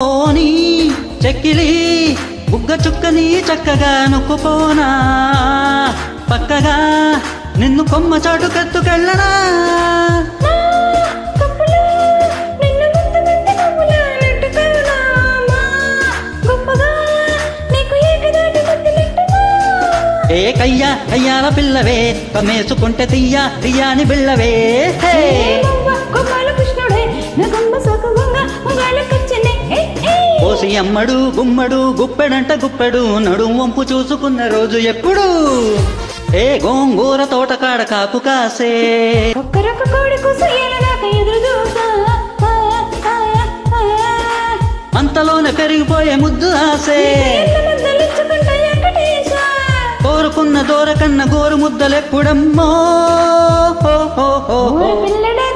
ఓని చెక్కిలి బుగ్గ చుక్కని చక్కగా నొక్కుపోనా పక్కగా నిన్ను కొమ్మ చాటు కత్తుకెళ్ళనా ఏ కయ్యా కయ్యాల పిల్లవే కమేసుకుంటే తియ్యా తియ్యాని బిళ్ళవే పోసి అమ్మడు గుమ్మడు గుప్పెడంట గుప్పెడు నడుం వంపు చూసుకున్న రోజు ఎప్పుడు ఏ గోంగూర తోటకాడ కాపు కాసే అంతలోనే పెరిగిపోయే ముద్దు ఆసే కోరుకున్న దూరకన్న గోరు ముద్దలెప్పుడమ్మో పిల్లడే